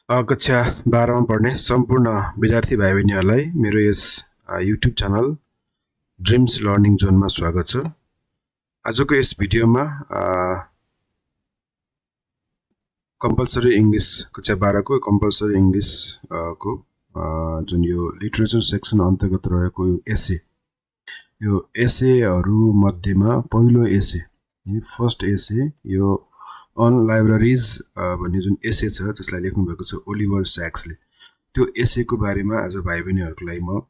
कक्षा 12 मा पढ्ने सम्पूर्ण विद्यार्थी भाइ बहिनीहरूलाई मेरो यस युट्युब च्यानल ड्रिम्स लर्निङ जोनमा स्वागत छ। आजको यस भिडियोमा कम्पल्सरी इंग्लिश कक्षा 12 को कम्पल्सरी इंग्लिश को जुन यो लिटरेचर सेक्सन अन्तर्गत रहेको एसे, यो एसेहरू मध्येमा पहिलो एसे, फर्स्ट एसे यो अन लाइब्रेरीज भन्ने जुन एसे छ जसलाई लेख्नु भएको छ ओलिभर स्याक्सले, त्यो एसेको बारेमा आज भाइ बहिनीहरूको लागि म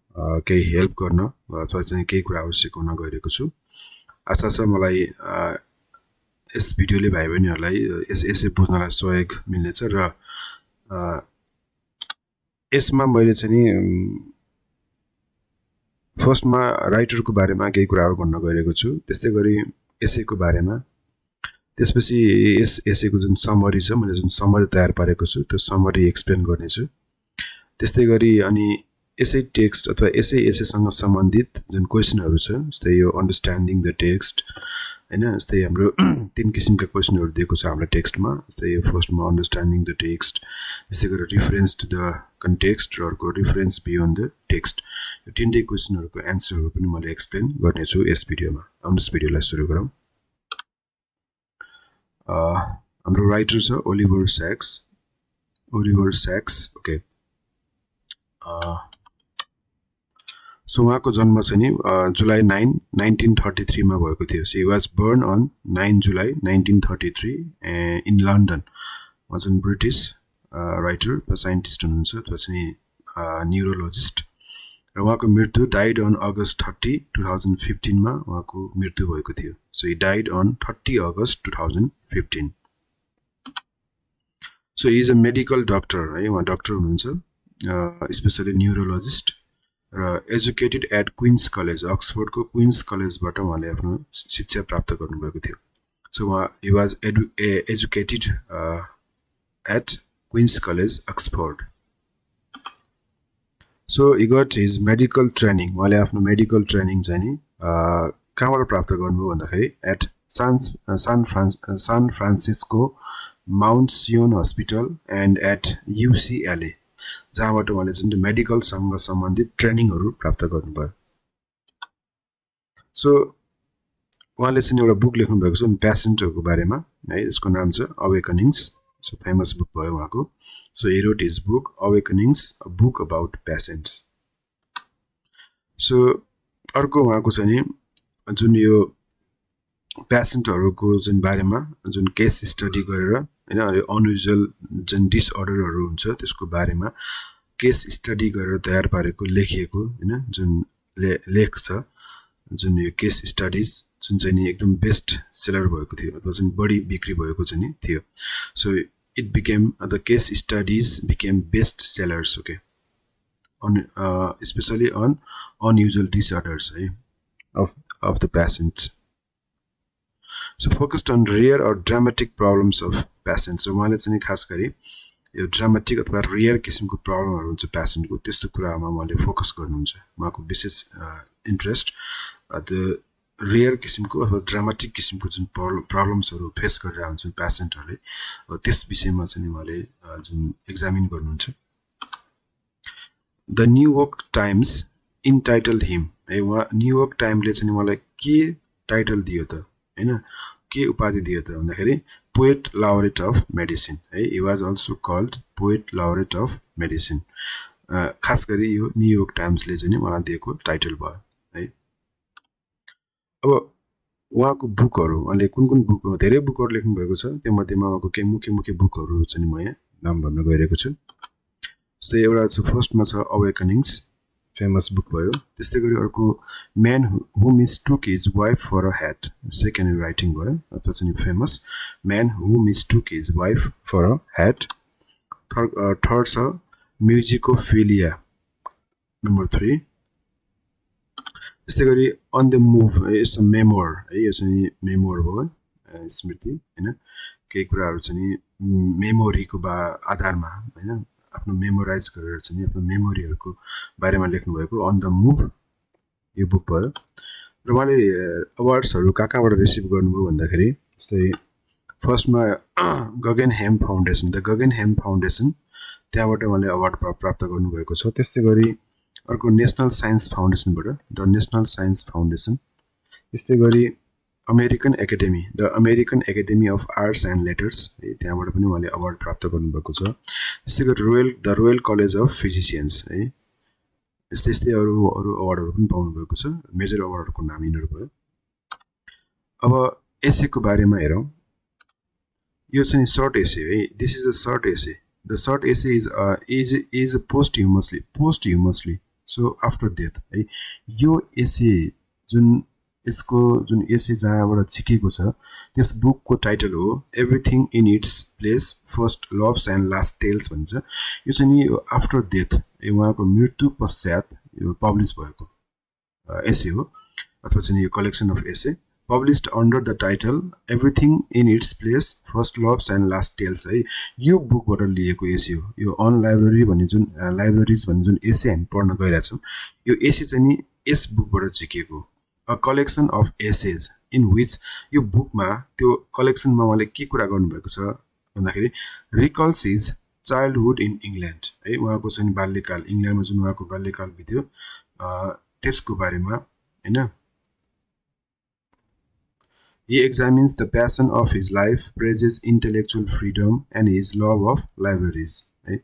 केही हेल्प गर्न अथवा चाहिँ केही कुराहरू सिकाउन गइरहेको छु। आशा छ मलाई यस भिडियोले भाइ बहिनीहरूलाई यस एसे बुझ्नलाई सहयोग मिल्नेछ र यसमा मैले चाहिँ नि फर्स्टमा राइटरको बारेमा केही कुराहरू भन्न गइरहेको छु, त्यस्तै गरी एसेको बारेमा, त्यसपछि यस एसेको जुन समरी छ, मैले जुन समरी तयार पारेको छु त्यो समरी एक्सप्लेन गर्नेछु। त्यस्तै गरी अनि एसे टेक्स्ट अथवा एसेसँग सम्बन्धित जुन क्वेसनहरू छ, जस्तै यो अन्डरस्ट्यान्डिङ द टेक्स्ट हैन, जस्तै हाम्रो तीन किसिमका क्वेसनहरू दिएको छ हाम्रो टेक्स्टमा। जस्तै फर्स्टमा अन्डरस्ट्यान्डिङ द टेक्स्ट, त्यस्तै गरी रिफरेन्स टु द कन्टेक्स्ट र अर्को रिफरेन्स बियोन्ड द टेक्स्ट। यो तीनटै क्वेसनहरूको एन्सरहरू पनि मैले एक्सप्लेन गर्नेछु यस भिडियोमा। आउनुहोस् भिडियोलाई सुरु गरौँ। हाम्रो राइटर छ ओलिभर स्याक्स। ओके। सो उहाँको जन्म चाहिँ नि जुलाई 9, 1933 मा भएको थियो। So he was born on 9 July 1933 in London. उहाँ चाहिँ ब्रिटिस राइटर र साइन्टिस्ट हुनुहुन्छ, त्यो चाहिँ न्युरोलोजिस्ट। र उहाँको मृत्यु डाइड अन अगस्ट 30, 2015 मा उहाँको मृत्यु भएको थियो। So he died on 30 August 2015। So he is a medical doctor है, उहाँ डक्टर हुनुहुन्छ, स्पेसली न्युरोलोजिस्ट र एजुकेटेड एट क्वीन्स कलेज, अक्सफोर्डको क्वीन्स कलेजबाट उहाँले आफ्नो शिक्षा प्राप्त गर्नुभएको थियो। सो उहाँ he was educated at Queen's College Oxford. So he got his medical training, उहाँले आफ्नो मेडिकल ट्रेनिङ चाहिँ नि कहाँबाट प्राप्त गर्नुभयो भन्दाखेरि at San Francisco Mount Zion hospital and at UCLA, जहाँबाट उहाँले चाहिँ मेडिकलसँग सम्बन्धित ट्रेनिङहरू प्राप्त गर्नुभयो। सो उहाँले चाहिँ एउटा बुक लेख्नुभएको छ प्यासेन्टहरूको बारेमा है, यसको नाम छ अवेकनिङ्स। सो फेमस बुक भयो उहाँको। So he wrote his book Awakenings, a book about patients. So अर्को उहाँको चाहिँ नि जुन यो पेसेन्टहरूको जुन बारेमा जुन केस स्टडी गरेर हैन, अनयुजुअल जुन डिसअर्डरहरू हुन्छ त्यसको बारेमा केस स्टडी गरेर तयार पारेको लेखिएको हैन जुन लेख छ, जुन यो केस स्टडिज जुन चाहिँ नि एकदम बेस्ट सेलर भएको थियो अथवा जुन बढी बिक्री भएको चाहिँ नि थियो। So it became the case studies became best sellers. Okay, specially on unusual disorders है of the patients. So focused on rare or dramatic problems of patients. So उहाँले चाहिँ खास गरी यो ड्रामेटिक अथवा रियर किसिमको प्रब्लमहरू हुन्छ पेसेन्टको, त्यस्तो कुरामा उहाँले फोकस गर्नुहुन्छ। उहाँको विशेष इन्ट्रेस्ट त्यो रियर किसिमको अथवा ड्रामेटिक किसिमको जुन प्रब्लम्सहरू फेस गरेर हुन्छन् पेसेन्टहरूले, त्यस विषयमा चाहिँ उहाँले जुन एक्जामिन गर्नुहुन्छ। द न्युयोर्क टाइम्स इन्टाइटल्ड हिम है, उहाँ न्युयोर्क टाइमले चाहिँ उहाँलाई के टाइटल दियो त हैन, के उपाधि दियो त भन्दाखेरि पोएट लाउरेट अफ मेडिसिन है। He was also called poet laureate of medicine. खास गरी यो न्युयोर्क टाइम्सले चाहिँ उहाँलाई दिएको टाइटल भयो है। अब उहाँको बुकहरू, उहाँले कुन कुन बुक, धेरै बुकहरू लेख्नु भएको छ, त्यो मध्येमा उहाँको केही मुख्य बुकहरू चाहिँ म यहाँ नाम भन्न गइरहेको छु। जस्तै एउटा छ फर्स्टमा छ अवेकनिङ्स, फेमस बुक भयो। त्यस्तै गरी अर्को man who mistook his wife for a hat, second writing भयो अथवा चाहिँ famous man who mistook his wife for a hat. Third छ म्युजिकोफिलिया, नम्बर 3। त्यस्तै गरी on the move, it's a memoir है, यो चाहिँ मेमोर भयो, स्मृति हैन, केही कुराहरू चाहिँ मेमोरीको आधारमा हैन आफ्नो मेमोराइज गरेर चाहिँ आफ्नो मेमोरीहरूको बारेमा लेख्नुभएको अन द मुभ, यो बुक भयो। र उहाँले अवार्ड्सहरू कहाँबाट रिसिभ गर्नुभयो भन्दाखेरि जस्तै फर्स्टमा Guggenheim foundation, the Guggenheim foundation त्यहाँबाट उहाँले अवार्ड प्राप्त गर्नुभएको छ। त्यस्तै गरी अर्को नेसनल साइन्स फाउन्डेसनबाट द नेसनल साइन्स फाउन्डेसन, त्यस्तै गरी the American Academy of Arts and Letters है, त्यहाँबाट पनि उहाँले अवार्ड प्राप्त गर्नुभएको छ। त्यस्तै गरी द रोयल कलेज अफ फिजिसियन्स है, यस्तै यस्तै अरू अवार्डहरू पनि पाउनुभएको छ। मेजर अवार्डहरूको नाम यिनीहरू भयो। अब एसेको बारेमा हेरौँ। यो चाहिँ सर्ट एसे है, this is a short essay. The short essay is posthumously so after death है। यो एसे यसको जुन एसे जहाँबाट झिकेको छ त्यस बुकको टाइटल हो everything in its place first loves and last tales भन्छ। यो चाहिँ नि आफ्टर डेथ उहाँको मृत्यु पश्चात यो पब्लिस भएको एसे हो, अथवा चाहिँ यो collection of essay published under the title everything in its place first loves and last tales है। यो बुकबाट लिएको एसे हो। यो अन लाइब्रेरी भन्ने जुन लाइब्रेरिज भन्ने जुन एसे हामी पढ्न गइरहेछौँ, यो एसे चाहिँ नि यस बुकबाट झिकेको a collection of essays in which, यो बुकमा त्यो कलेक्सनमा उहाँले के कुरा गर्नुभएको छ भन्दाखेरि रिकल्स हिज चाइल्डहुड इन इङ्ल्यान्ड है, उहाँको चाहिँ बाल्यकाल, इङ्ल्यान्डमा जुन उहाँको बाल्यकाल बित्यो त्यसको बारेमा होइन। He examines the passion of his life, praises intellectual freedom and his love of libraries. Right?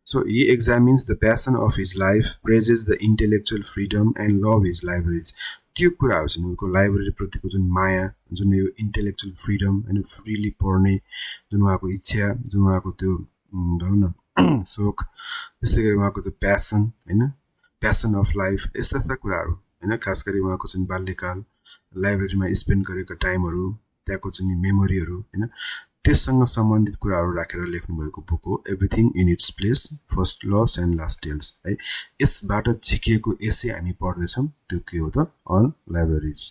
So he examines the passion of his life, praises the intellectual freedom and love his libraries. त्यो कुराहरू चाहिँ उनको library प्रतिको जुन माया, जुन यो intellectual freedom होइन, freely पढ्ने जुन उहाँको इच्छा, जुन उहाँको त्यो भनौँ न सोख, त्यस्तै गरी उहाँको त्यो प्यासन होइन, प्यासन अफ लाइफ, यस्ता यस्ता कुराहरू होइन। खास गरी उहाँको चाहिँ बाल्यकाल, लाइब्रेरीमा स्पेन्ड गरेका टाइमहरू, त्यहाँको चाहिँ मेमोरीहरू होइन, त्यससँग सम्बन्धित कुराहरू राखेर लेख्नुभएको बुक हो everything in its place first loves and last tales है। यसबाट झिकिएको एसे हामी पढ्दैछौँ, त्यो के हो त अन लाइब्रेरिज।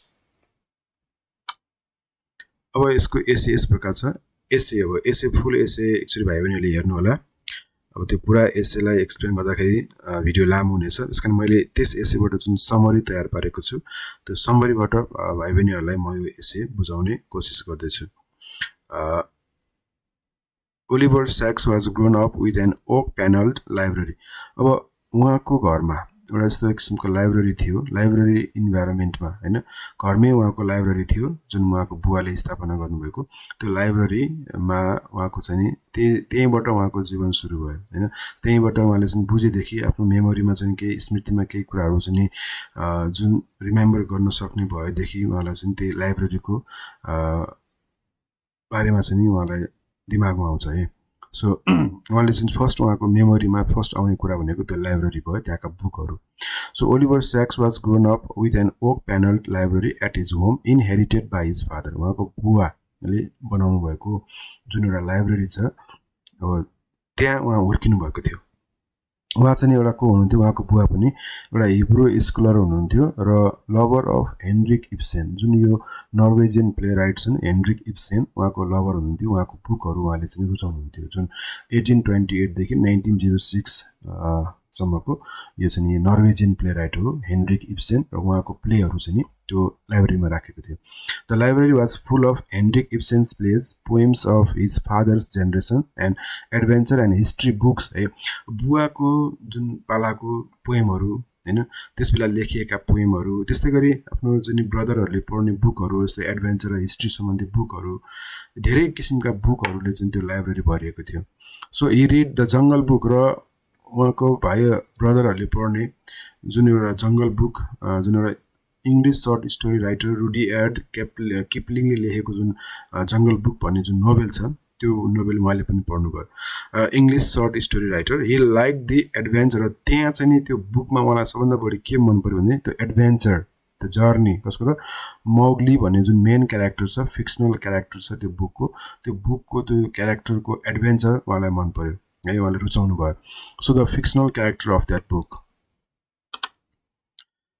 अब यसको एसे यस प्रकार छ। एसे अब एसे फुल एसे एक्चुअली भाइ बहिनीहरूले हेर्नु होला। अब त्यो पुरा एसेलाई एक्सप्लेन गर्दाखेरि भिडियो लामो हुनेछ, त्यस कारण मैले त्यस एसेबाट जुन समरी तयार पारेको छु त्यो समरीबाट भाइ बहिनीहरूलाई म यो एसे बुझाउने कोसिस गर्दैछु। Oliver Sacks was grown up with an oak-paneled library. अब उहाँको घरमा एउटा यस्तो किसिमको लाइब्रेरी थियो, लाइब्रेरी इन्भाइरोमेन्टमा होइन, घरमै उहाँको लाइब्रेरी थियो जुन उहाँको बुवाले स्थापना गर्नुभएको। त्यो लाइब्रेरीमा उहाँको चाहिँ त्यहीँबाट उहाँको जीवन सुरु भयो होइन। त्यहीँबाट उहाँले चाहिँ बुझेदेखि आफ्नो मेमोरीमा चाहिँ केही स्मृतिमा केही कुराहरू चाहिँ जुन रिमेम्बर गर्न सक्ने भएदेखि उहाँलाई चाहिँ त्यही लाइब्रेरीको बारेमा चाहिँ उहाँलाई दिमागमा आउँछ है। सो उहाँले चाहिँ फर्स्ट उहाँको मेमोरीमा फर्स्ट आउने कुरा भनेको त्यो लाइब्रेरी भयो, त्यहाँका बुकहरू। सो Oliver Sacks was grown up with an oak panelled library at his home inherited by his father. उहाँको बुवाले बनाउनु भएको जुन एउटा लाइब्रेरी छ अब त्यहाँ उहाँ हुर्किनु भएको थियो। उहाँ चाहिँ एउटा को हुनुहुन्थ्यो, उहाँको बुवा पनि एउटा हिब्रू स्कलर हुनुहुन्थ्यो र लभर अफ हेनरिक इब्सेन, जुन यो नर्वेजियन प्ले राइट छन् हेनरिक इब्सेन, उहाँको लभर हुनुहुन्थ्यो। उहाँको बुकहरू उहाँले चाहिँ रुचाउनुहुन्थ्यो, जुन 1828 देखि 1906 सम्मको यो चाहिँ नर्वेजियन प्ले राइट हो हेनरिक इब्सेन, र उहाँको प्लेहरू चाहिँ त्यो लाइब्रेरीमा राखेको थियो। The library was full of Henrik Ibsen's plays, poems of his father's generation and adventure and history books है। बुवाको जुन पालाको पोएमहरू होइन, त्यस बेला लेखिएका पोएमहरू, त्यस्तै गरी आफ्नो जुन ब्रदरहरूले पढ्ने बुकहरू, जस्तै एडभेन्चर र हिस्ट्री सम्बन्धी बुकहरू, धेरै किसिमका बुकहरूले चाहिँ त्यो लाइब्रेरी भरिएको थियो। So he read the Jungle Book, र उहाँको भाइ ब्रदरहरूले पढ्ने जुन एउटा जङ्गल बुक, जुन एउटा English short story writer Rudyard किपलिङले लेखेको जुन जङ्गल बुक भन्ने जुन नोभेल छ त्यो नोभेल उहाँले पनि पढ्नुभयो। English short story writer, he like the adventure, र त्यहाँ चाहिँ नि त्यो बुकमा उहाँलाई सबभन्दा बढी के मन पऱ्यो भने त्यो एडभेन्चर, त्यो जर्नी, कसको त मौग्ली भन्ने जुन मेन क्यारेक्टर छ, फिक्सनल क्यारेक्टर छ त्यो बुकको त्यो क्यारेक्टरको एडभेन्चर उहाँलाई मन पऱ्यो है, उहाँले रुचाउनु भयो। So the fictional character of that book.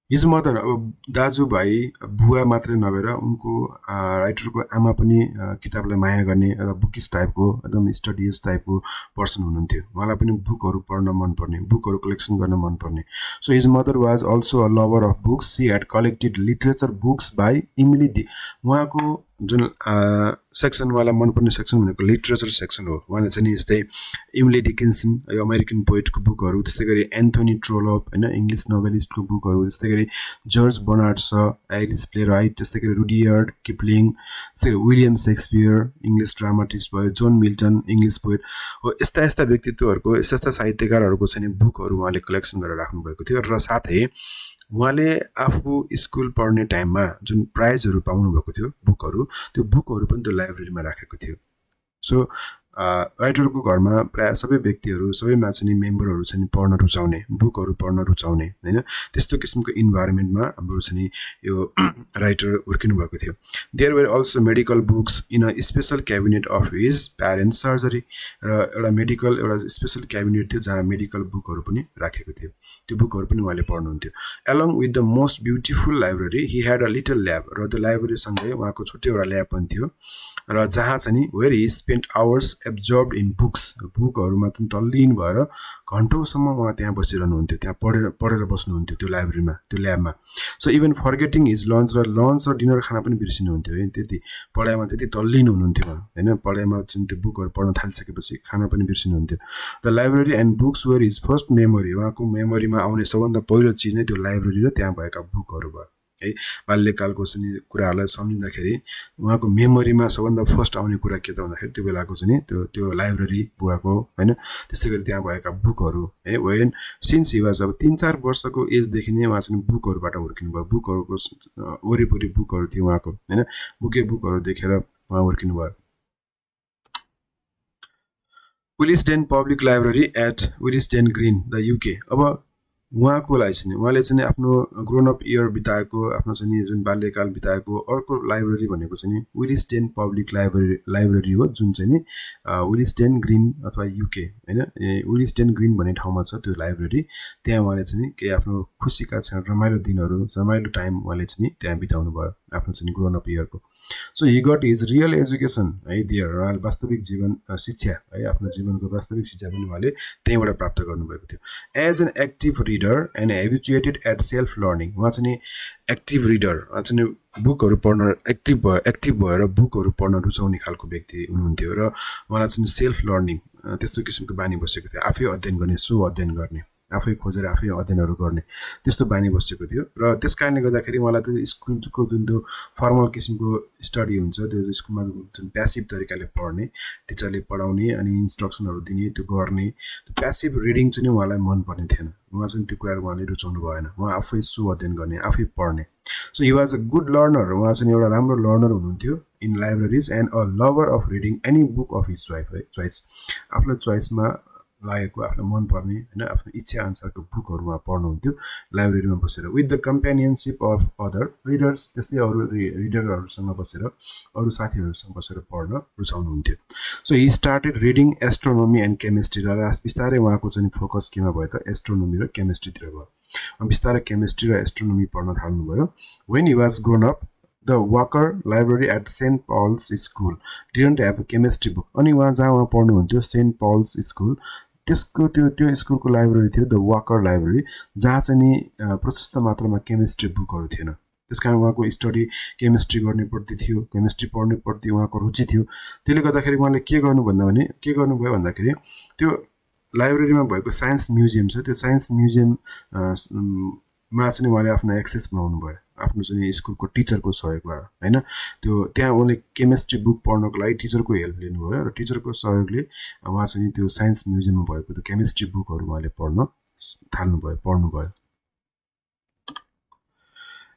His mother, अब दाजुभाइ बुवा मात्रै नभएर उनको राइटरको आमा पनि किताबलाई माया गर्ने र बुकिस टाइपको एकदम स्टडियस टाइपको पर्सन हुनुहुन्थ्यो। उहाँलाई पनि बुकहरू पढ्न मनपर्ने, बुकहरू कलेक्सन गर्न मनपर्ने। So his mother was also a lover of books, C had collected literature books by इमिली D. उहाँको जुन सेक्सन मलाई मनपर्ने सेक्सन भनेको लिटरेचर सेक्सन हो। उहाँले चाहिँ नि यस्तै इमले डिकिन्सन है अमेरिकन पोइटको बुकहरू, त्यस्तै गरी एन्थोनी ट्रोलोप होइन इङ्ग्लिस नोभेलिस्टको बुकहरू, त्यस्तै गरी जर्ज बर्नार्ड स आइरिस प्ले राइट, त्यस्तै गरी रुडियार्ड किपलिङ, त्यस्तै गरी विलियम सेक्सपियर इङ्ग्लिस ड्रामाटिस्ट भयो, जोन मिल्टन इङ्ग्लिस पोइट हो। यस्ता यस्ता व्यक्तित्वहरूको यस्ता यस्ता साहित्यकारहरूको चाहिँ बुकहरू उहाँले कलेक्सन गरेर राख्नुभएको थियो। र साथै उहाँले आफू स्कुल पढ्ने टाइममा जुन प्राइजहरू पाउनुभएको थियो बुकहरू, त्यो बुकहरू पनि त्यो लाइब्रेरीमा राखेको थियो। सो राइटरको घरमा प्रायः सबै व्यक्तिहरू सबैमा चाहिँ मेम्बरहरू चाहिँ पढ्न रुचाउने, बुकहरू पढ्न रुचाउने होइन, त्यस्तो किसिमको इन्भाइरोमेन्टमा हाम्रो चाहिँ यो राइटर हुर्किनु भएको थियो। There were also medical books in a special cabinet of his parents surgery, र एउटा मेडिकल एउटा स्पेसल क्याबिनेट थियो जहाँ मेडिकल बुकहरू पनि राखेको थियो। त्यो बुकहरू पनि उहाँले पढ्नुहुन्थ्यो। Along with the most beautiful library he had a little lab, र त्यो लाइब्रेरीसँगै उहाँको छुट्टै एउटा ल्याब पनि थियो, र जहाँ चाहिँ where he spend hours absorbed in books, बुकहरूमा चाहिँ तल्लीन भएर घन्टौँसम्म उहाँ त्यहाँ बसिरहनुहुन्थ्यो, त्यहाँ पढेर बस्नुहुन्थ्यो त्यो लाइब्रेरीमा, त्यो ल्याबमा। सो इभन फर्गेटिङ हिज लन्च र डिनर खाना पनि बिर्सिनुहुन्थ्यो है, त्यति पढाइमा त्यति तल्लीन हुनुहुन्थ्यो होइन। पढाइमा चाहिँ त्यो बुकहरू पढ्न थालिसकेपछि खाना पनि बिर्सिनुहुन्थ्यो। The library and books were his first memory, उहाँको मेमोरीमा आउने सबभन्दा पहिलो चिज नै त्यो लाइब्रेरी र त्यहाँ भएका बुकहरू भयो है। बाल्यकालको चाहिँ कुराहरूलाई सम्झिँदाखेरि उहाँको मेमोरीमा सबभन्दा फर्स्ट आउने कुरा के त भन्दाखेरि त्यो बेलाको चाहिँ त्यो लाइब्रेरी बुवाको होइन, त्यस्तै गरी त्यहाँ भएका बुकहरू है। वेन सिन्स हि वाज अब 3-4 वर्षको एजदेखि नै उहाँ चाहिँ बुकहरूबाट हुर्किनु भयो, बुकहरूको वरिपरि बुकहरू थियो उहाँको होइन, बुकहरू देखेर उहाँ हुर्किनु भयो। Willesden public library at Willesden Green the UK. अब उहाँको लागि चाहिँ उहाँले चाहिँ आफ्नो ग्रोन अप इयर बिताएको, आफ्नो चाहिँ जुन बाल्यकाल बिताएको अर्को लाइब्रेरी भनेको चाहिँ विलिस्डेन पब्लिक लाइब्रेरी हो, जुन चाहिँ विलिस्डेन ग्रिन अथवा युके होइन, विलिस्डेन ग्रिन भन्ने ठाउँमा छ त्यो लाइब्रेरी। त्यहाँ उहाँले चाहिँ केही आफ्नो खुसीका रमाइलो दिनहरू, रमाइलो टाइम उहाँले चाहिँ त्यहाँ बिताउनु भयो आफ्नो चाहिँ ग्रोन अप इयरको। So he got his real education है दियर, उहाँले वास्तविक जीवन शिक्षा है, आफ्नो जीवनको वास्तविक शिक्षा पनि उहाँले त्यहीँबाट प्राप्त गर्नुभएको थियो। As an active reader and habituated at self learning, उहाँ चाहिँ एक्टिभ रिडर, उहाँ चाहिँ बुकहरू पढ्न एक्टिभ भएर बुकहरू पढ्न रुचाउने खालको व्यक्ति हुनुहुन्थ्यो, र उहाँलाई चाहिँ सेल्फ लर्निङ त्यस्तो किसिमको बानी बसेको थियो। आफै अध्ययन गर्ने, अध्ययन गर्ने, आफै खोजेर आफै अध्ययनहरू गर्ने त्यस्तो बानी बसेको थियो। र त्यस कारणले गर्दाखेरि उहाँलाई त्यो स्कुलको जुन त्यो फर्मल किसिमको स्टडी हुन्छ, त्यो स्कुलमा जुन प्यासिभ तरिकाले पढ्ने, टिचरले पढाउने अनि इन्स्ट्रक्सनहरू दिने त्यो गर्ने, त्यो प्यासिभ रिडिङ चाहिँ उहाँलाई मनपर्ने थिएन। उहाँ चाहिँ त्यो कुराहरू उहाँले रुचाउनु भएन, उहाँ आफै अध्ययन गर्ने, आफै पढ्ने। So he was a good learner, उहाँ चाहिँ एउटा राम्रो लर्नर हुनुहुन्थ्यो in libraries and a lover of reading any book of his choice, आफ्नो चोइसमा लागेको, आफ्नो मनपर्ने होइन, आफ्नो इच्छा अनुसारको बुकहरू उहाँ पढ्नुहुन्थ्यो लाइब्रेरीमा बसेर, with the companionship of other readers, त्यस्तै अरू रिडरहरूसँग बसेर, अरू साथीहरूसँग बसेर पढ्न रुचाउनुहुन्थ्यो। So he started reading astronomy and chemistry, र बिस्तारै उहाँको चाहिँ फोकस केमा भयो त एस्ट्रोनोमी र केमिस्ट्रीतिर भयो। बिस्तारै केमिस्ट्री र एस्ट्रोनोमी पढ्न थाल्नुभयो। When he was grown up the Walker library at Saint Paul's school didn't have a chemistry book, अनि जहाँ उहाँ पढ्नुहुन्थ्यो सेन्ट पल्स स्कुल, त्यसको त्यो स्कुलको लाइब्रेरी थियो द वाकर लाइब्रेरी, जहाँ चाहिँ नि प्रशस्त मात्रामा केमिस्ट्री बुकहरू थिएन। त्यस कारण उहाँको स्टडी केमिस्ट्री गर्ने प्रति थियो, केमिस्ट्री पढ्ने प्रति उहाँको रुचि थियो। त्यसले गर्दाखेरि उहाँले के गर्नुभयो भन्दाखेरि त्यो लाइब्रेरीमा भएको साइन्स म्युजियम छ, त्यो साइन्स म्युजियममा चाहिँ उहाँले आफ्नो एक्सेस बनाउनु भयो, आफ्नो चाहिँ स्कुलको टिचरको सहयोगबाट होइन। त्यो त्यहाँ उहाँले केमिस्ट्री बुक पढ्नको लागि टिचरको हेल्प लिनुभयो, र टिचरको सहयोगले उहाँ चाहिँ त्यो साइन्स म्युजियममा भएको त्यो केमिस्ट्री बुकहरू उहाँले पढ्नुभयो।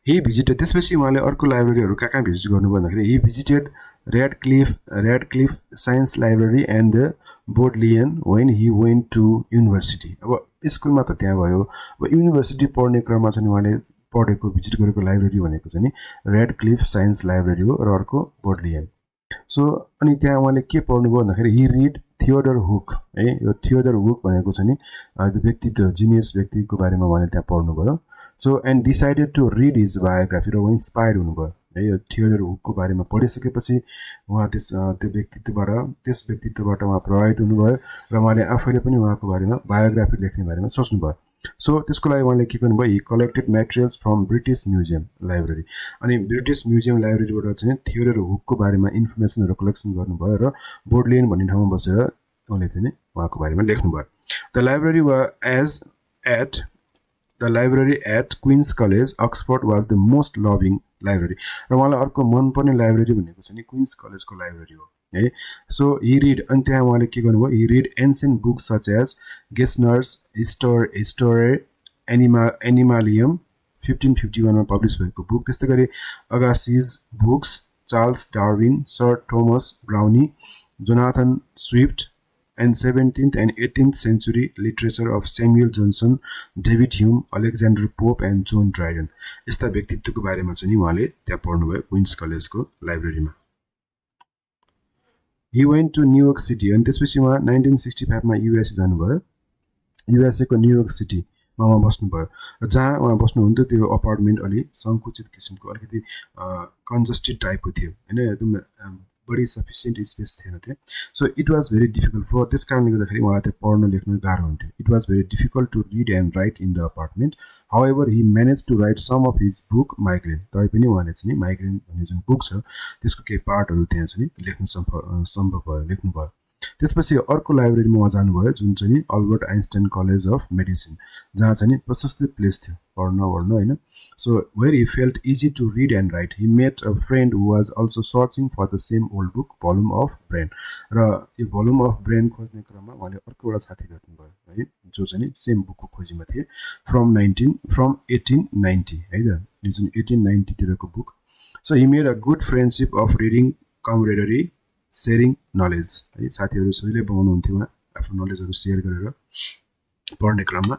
हि भिजिटेड, त्यसपछि उहाँले अर्को लाइब्रेरीहरू कहाँ भिजिट गर्नुभयो भन्दाखेरि he visited Radcliffe science library and the Bodleian when he went to university. अब स्कुलमा त त्यहाँ भयो, अब युनिभर्सिटी पढ्ने क्रममा चाहिँ उहाँले भिजिट गरेको लाइब्रेरी भनेको चाहिँ ऱ्याडक्लिफ साइन्स लाइब्रेरी हो, र अर्को बोडलियन। सो अनि त्यहाँ उहाँले के पढ्नुभयो भन्दाखेरि हि रिड थियोडर हुक है, यो थियोडर हुक भनेको चाहिँ व्यक्तित्व, जिनियस व्यक्तिको बारेमा उहाँले त्यहाँ पढ्नुभयो। So and decided to read his biography, र उहाँ इन्सपायर्ड हुनुभयो है। यो थियोडर हुकको बारेमा पढिसकेपछि उहाँ त्यस व्यक्तित्वबाट उहाँ प्रभावित हुनुभयो, र उहाँले आफैले पनि उहाँको बारेमा बायोग्राफी लेख्ने बारेमा सोच्नुभयो। सो त्यसको लागि उहाँले के गर्नुभयो he collected materials from British museum library अनि ब्रिटिस म्युजियम लाइब्रेरीबाट चाहिँ थियोरी र हुकको बारेमा इन्फर्मेसनहरू कलेक्सन गर्नुभयो र बोर्डलेन भन्ने ठाउँमा बसेर उहाँले चाहिँ उहाँको बारेमा लेख्नुभयो द लाइब्रेरी वा as at the library at Queen's College Oxford was the most loving library र उहाँलाई अर्को मनपर्ने लाइब्रेरी भनेको चाहिँ क्विन्स कलेजको लाइब्रेरी हो है सो हि रिड अनि त्यहाँ उहाँले के गर्नुभयो he read ancient books such as Gesner's Historiae Animalium 1551 मा पब्लिस भएको बुक त्यस्तै गरी Agassiz books Charles Darwin sir Thomas Browne Jonathan Swift and 17th and 18th century literature of Samuel Johnson, David Hume, Alexander Pope and John Dryden. यस्ता व्यक्तित्वको बारेमा चाहिँ उहाँले त्यहाँ पढ्नुभयो क्विन्स कलेजको लाइब्रेरीमा He went to New York City अनि त्यसपछि उहाँ 1965 मा युएसए जानुभयो युएसए को न्युयोर्क सिटीमा उहाँ बस्नुभयो र जहाँ उहाँ बस्नुहुन्थ्यो त्यो अपार्टमेन्ट अलि संकुचित किसिमको अलिकति कन्जस्टेड टाइपको थियो हैन एकदम बडी सफिसिएन्ट स्पेस थिएन त्यहाँ so it was very difficult for त्यस कारणले गर्दाखेरि उहाँलाई त्यहाँ पढ्न लेख्न गाह्रो हुन्थ्यो it was very difficult to read and write in the apartment however he manage to write some of his book migraine तैपनि उहाँले चाहिँ माइग्रेन भन्ने जुन बुक छ त्यसको केही पार्टहरू त्यहाँ चाहिँ लेख्न सम्भव भयो लेख्नुभयो त्यसपछि अर्को लाइब्रेरीमा उहाँ जानुभयो जुन चाहिँ Albert Einstein College of Medicine जहाँ चाहिँ प्रशस्त प्लेस थियो पढ्न होइन so where he felt easy to read and write he met a friend who was also searching for the same old book volume of brain र यो volume of brain खोज्ने क्रममा उहाँले अर्को एउटा साथी भेट्नुभयो है जो चाहिँ सेम बुकको खोजीमा थिए फ्रम 1890 है त यो जुन 1890 तिरको book so he made a good friendship of reading camaraderie sharing knowledge है साथीहरू सबैले बनाउनुहुन्थ्यो उहाँ आफ्नो नलेजहरू सेयर गरेर पढ्ने क्रममा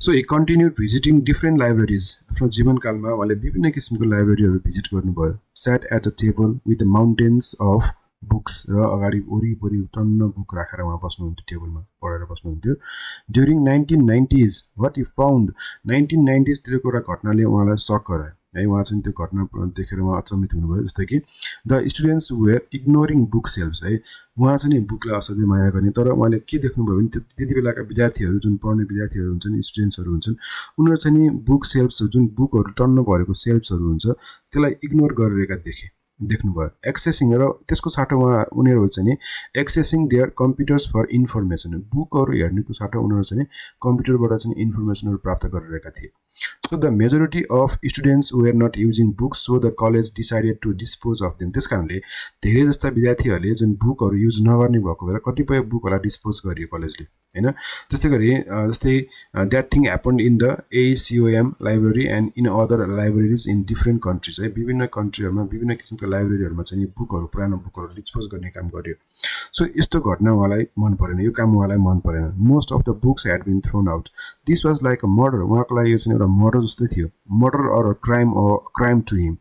so he continued visiting different libraries आफ्नो जीवनकालमा उहाँले विभिन्न किसिमको लाइब्रेरीहरू भिजिट गर्नुभयो sat at a table with the mountains of books र अगाडि वरिपरि टन्न बुक राखेर उहाँ बस्नुहुन्थ्यो टेबलमा पढेर बस्नुहुन्थ्यो during 1990s what he found 1990s तिरको एउटा घटनाले उहाँलाई सक गरायो है उहाँ चाहिँ त्यो घटना देखेर उहाँ अचम्मित हुनुभयो जस्तै कि the students were ignoring book shelves है उहाँ चाहिँ बुकलाई असाध्यै माया गर्ने तर उहाँले के देख्नुभयो भने त्यति बेलाका विद्यार्थीहरू जुन पढ्ने विद्यार्थीहरू हुन्छन् स्टुडेन्ट्सहरू हुन्छन् उनीहरू चाहिँ बुक सेल्फ्स जुन बुकहरू टन्न भरेको सेल्फ्सहरू हुन्छ त्यसलाई इग्नोर गरिरहेका देख्नुभयो एक्सेसिङ र त्यसको साटोमा उनीहरू चाहिँ एक्सेसिङ देयर कम्प्युटर्स फर इन्फर्मेसन बुकहरू हेर्नेको साटो उनीहरू चाहिँ कम्प्युटरबाट चाहिँ इन्फर्मेसनहरू प्राप्त गरिरहेका थिए so the majority of students were not using books so the college decided to dispose of them त्यस कारणले धेरै जस्ता विद्यार्थीहरूले जुन बुकहरू युज नगर्ने भएको बेला कतिपय बुकहरूलाई डिस्पोज गरियो कलेजले हैन त्यस्तै गरी जस्तै that thing happened in the एसिओएम library and in other libraries in different countries है विभिन्न कन्ट्रीहरूमा विभिन्न किसिमका लाइब्रेरीहरूमा चाहिँ बुकहरू पुरानो बुकहरू डिस्पोज गर्ने काम गर्यो सो यस्तो घटना उहाँलाई मन परेन यो काम उहाँलाई मन परेन most of the books had been thrown out this was like a murder उहाँको लागि यो चाहिँ एउटा मर्डर जस्तै थियो murder or crime to him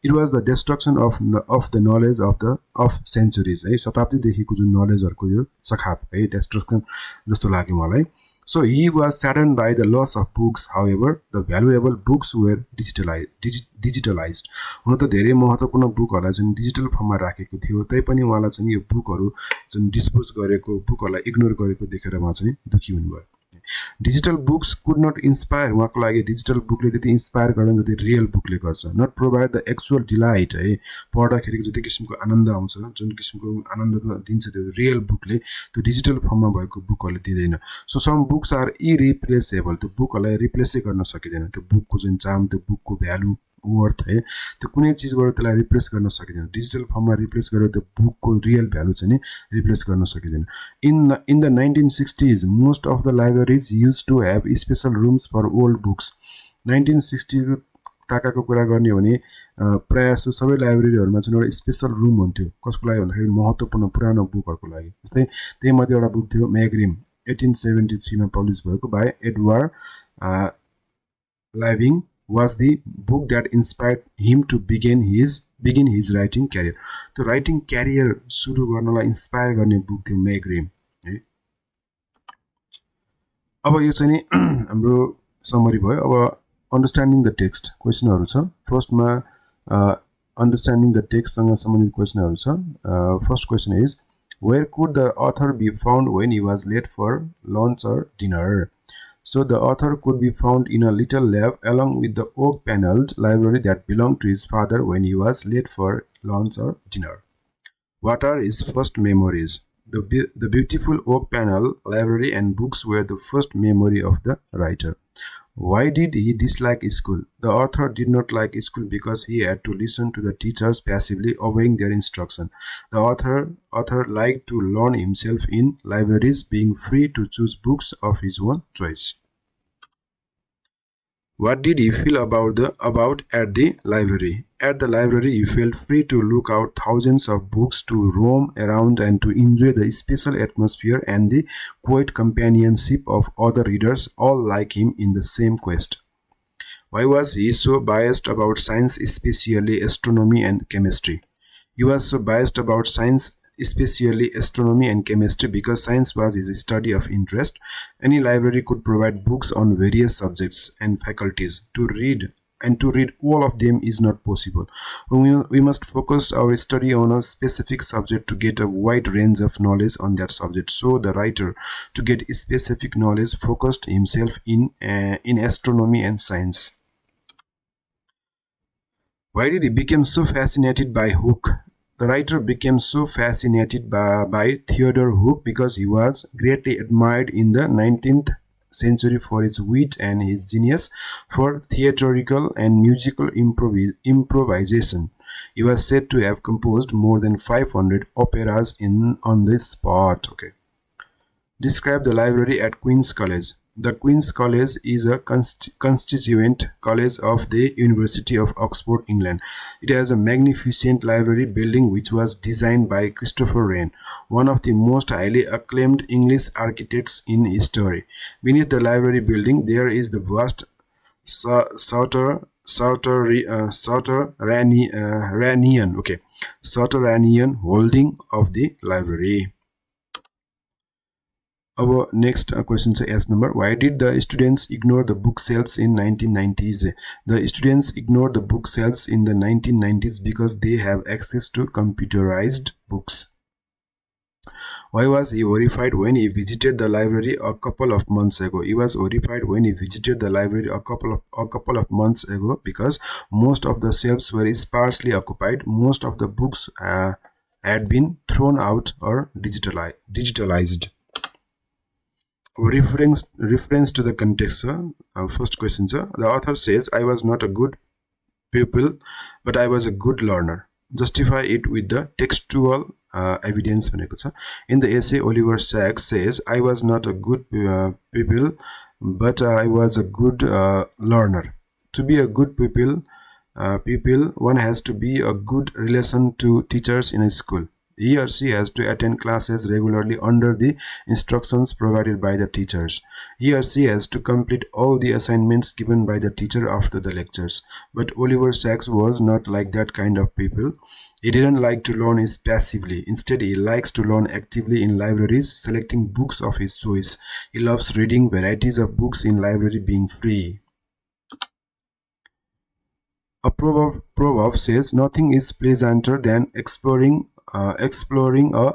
it was the destruction of the knowledge of centuries है शताब्दीदेखिको जुन नलेजहरूको यो सखाप है डिस्ट्रक्सन जस्तो लाग्यो मलाई so he was saddened by the loss of books however the valuable books were digitalized हुन त धेरै महत्त्वपूर्ण बुकहरूलाई चाहिँ डिजिटल फर्ममा राखेको थियो तैपनि उहाँलाई चाहिँ यो बुकहरू जुन डिस्पोज गरेको बुकहरूलाई इग्नोर गरेको देखेर उहाँ चाहिँ दुःखी हुनुभयो digital books could not inspire उहाँको लागि डिजिटल बुकले त्यति इन्स्पायर गर्न जति रियल बुकले गर्छ not provide the actual delight है पढ्दाखेरिको जति किसिमको आनन्द आउँछ जुन किसिमको आनन्द दिन्छ त्यो रियल बुकले त्यो डिजिटल फर्ममा भएको बुकहरूले दिँदैन so some books are irreplaceable त्यो बुकहरूलाई रिप्लेसै गर्न सकिँदैन त्यो बुकको जुन चाम त्यो बुकको भ्यालु वर्थ है त्यो कुनै चिजबाट त्यसलाई रिप्लेस गर्न सकिँदैन डिजिटल फर्ममा रिप्लेस गरेर त्यो बुकको रियल भ्यालु चाहिँ रिप्लेस गर्न सकिँदैन in the 1960s most of the libraries use to have special rooms for old books 1960 ताकाको कुरा गर्ने हो भने प्रायः जस्तो सबै लाइब्रेरीहरूमा चाहिँ एउटा स्पेसल रुम हुन्थ्यो कसको लागि भन्दाखेरि महत्त्वपूर्ण पुरानो बुकहरूको लागि जस्तै त्यही मध्ये एउटा बुक थियो म्याग्रिम 1873 मा पब्लिस भएको by Edward Living was the book that inspired him to begin his writing career. तो writing career सुरु गर्नलाई इन्स्पायर गर्ने बुक थियो म्याग्रिम है अब यो चाहिँ हाम्रो समरी भयो अब अन्डरस्ट्यान्डिङ द टेक्स्ट क्वेशनहरु छ फर्स्टमा अन्डरस्ट्यान्डिङ द टेक्स्ट सँग सम्बन्धित क्वेशनहरु छ first question is where could the author be found when he was late for lunch or dinner So the author could be found in a little lab along with the oak-paneled library that belonged to his father when he was late for lunch or dinner. What are his first memories? The beautiful oak panel library and books were the first memory of the writer. Why did he dislike school? The author did not like school because he had to listen to the teachers passively obeying their instruction. The author liked to learn himself in libraries, being free to choose books of his own choice. What did he feel about at the library? At the library, he felt free to look out thousands of books, to roam around, and to enjoy the special atmosphere and the quiet companionship of other readers, all like him in the same quest. Why was he so biased about science, especially astronomy and chemistry? He was so biased about science, especially astronomy and chemistry, because science was his study of interest. Any library could provide books on various subjects and faculties to read, and to read all of them is not possible. We must focus our study on a specific subject to get a wide range of knowledge on that subject. So the writer, to get specific knowledge, focused himself in astronomy and science. Why did he become so fascinated by Hooke? The writer became so fascinated by Theodore Hooke because he was greatly admired in the 19th century for his wit and his genius for theatrical and musical improvisation. He was said to have composed more than 500 operas on the spot. Okay. Describe the library at Queen's College. The Queen's College is a constituent college of the University of Oxford, England. It has a magnificent library building which was designed by Christopher Wren, one of the most highly acclaimed English architects in history. Beneath the library building, there is the vast Souterranean holding of the library. Our next question is S number. Why did the students ignore the bookshelves in 1990s? The students ignored the bookshelves in the 1990s because they have access to computerized books. Why was he horrified when he visited the library a couple of months ago? He was horrified when he visited the library a couple of months ago because most of the shelves were sparsely occupied. Most of the books had been thrown out or digitalized. Reference to the context, sir. First question, sir. The author says, I was not a good pupil, but I was a good learner. Justify it with the textual evidence. In the essay, Oliver Sacks says, I was not a good pupil, but I was a good learner. To be a good pupil, one has to be a good relation to teachers in a school. He or she has to attend classes regularly under the instructions provided by the teachers. He or she has to complete all the assignments given by the teacher after the lectures. But Oliver Sacks was not like that kind of people. He didn't like to learn passively. Instead, he likes to learn actively in libraries, selecting books of his choice. He loves reading varieties of books in library being free. A proverb says, nothing is pleasanter than exploring a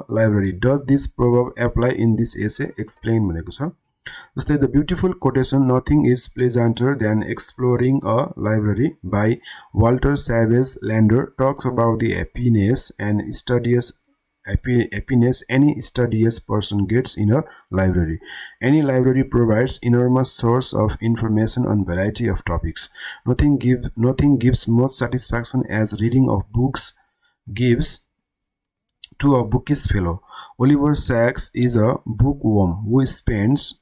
library. Does this proverb apply in this essay? Explain भनेको छ. जस्तै the beautiful quotation, nothing is pleasanter than exploring a library by Walter Savage Landor talks about the happiness any studious person gets in a library. Any library provides enormous source of information on variety of topics. Nothing gives more satisfaction as reading of books gives to a bookish fellow. Oliver Sacks is a bookworm who spent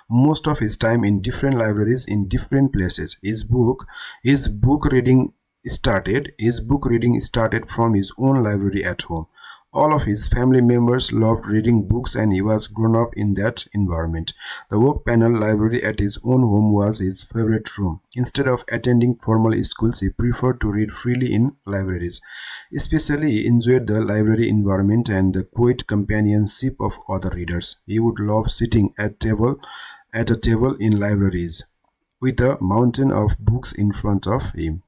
most of his time in different libraries in different places. His book reading started from his own library at home. All of his family members loved reading books and he was grown up in that environment. The oak panel library at his own home was his favorite room. Instead of attending formal schools, he preferred to read freely in libraries. Especially, he enjoyed the library environment and the quiet companionship of other readers. He would love sitting at a table in libraries with a mountain of books in front of him.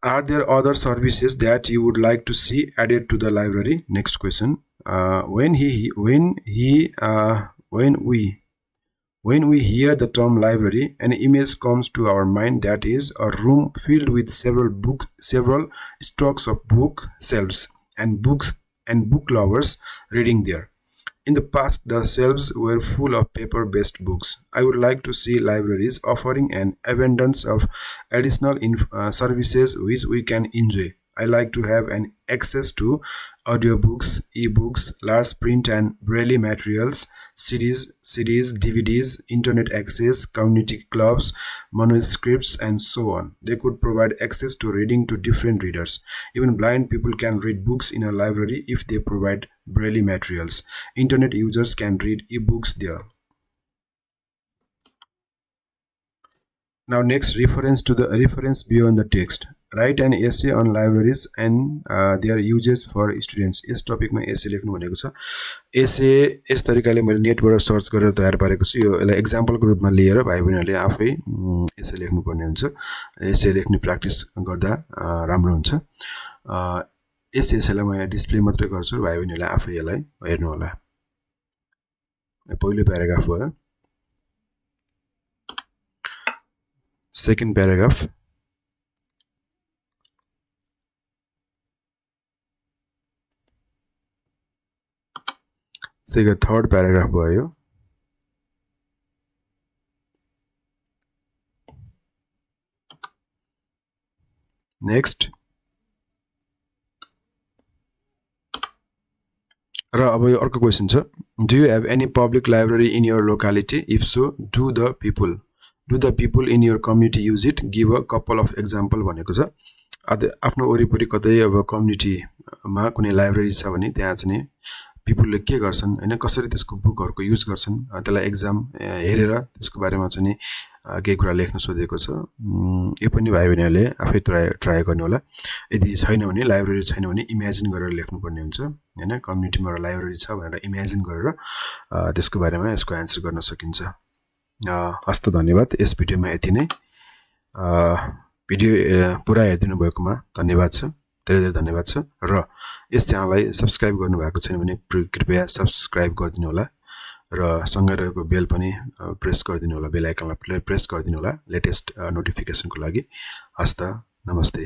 Are there other services that you would like to see added to the library? Next question. when we hear the term library, an image comes to our mind that is a room filled with several stocks of book shelves and book lovers reading there. In the past, the shelves were full of paper-based books. I would like to see libraries offering an abundance of additional services which we can enjoy. I like to have an access to audiobooks, ebooks, large print and braille materials, CDs, DVDs, internet access, community clubs, manuscripts, and so on. They could provide access to reading to different readers. Even blind people can read books in a library if they provide braille materials. Internet users can read ebooks there. Now next, reference beyond the text. Write an essay on libraries and their uses for students. यस टपिकमा एसे लेख्नु भनेको छ। एसे यस तरिकाले मैले नेटबाट search गरेर तयार पारेको छु। यो यसलाई एक्जाम्पलको रूपमा लिएर भाइ बहिनीहरूले आफै एसे लेख्नुपर्ने हुन्छ। एसे लेख्ने प्र्याक्टिस गर्दा राम्रो हुन्छ। यस एसेलाई म डिस्प्ले मात्रै गर्छु, भाइ बहिनीहरूले आफै यसलाई हेर्नु होला। पहिलो प्याराग्राफ भयो। Second paragraph. Third paragraph भयो। Next. र अब यो अर्को क्वेशन छ। Do you have any public library in your locality? If so, do the people in your community use it? Give a couple of example भनेको छ। आफ्नो वरिपरि कतै अब कम्युनिटीमा कुनै लाइब्रेरी छ भने त्यहाँ चाहिँ पिपलले के गर्छन् हैन, कसरी त्यसको बुकहरुको युज गर्छन्, त्यसलाई एक्जाम हेरेर त्यसको बारेमा चाहिँ केही कुरा लेख्न सोधेको छ। यो पनि भाइ बहिनीहरूले आफै ट्राई गर्नु होला। यदि छैन भने, लाइब्रेरी छैन भने इमेजिन गरेर लेख्नु पर्ने हुन्छ हैन। कम्युनिटीमा एउटा लाइब्रेरी छ भनेर इमेजिन गरेर त्यसको बारेमा यसको आन्सर गर्न सकिन्छ। हस्त धन्यवाद। यस भिडियोमा यति नै। भिडियो पुरा हेरिदिनु भएकोमा धन्यवाद छ, धेरै धन्यवाद छ। र यस च्यानललाई सब्स्क्राइब गर्नु भएको छैन भने कृपया सब्स्क्राइब गरिदिनु होला र सँगै रहेको बेल पनि प्रेस गरिदिनु होला, बेल आइकनलाई प्रेस गरिदिनु होला लेटेस्ट नोटिफिकेसनको लागि। हस्त नमस्ते।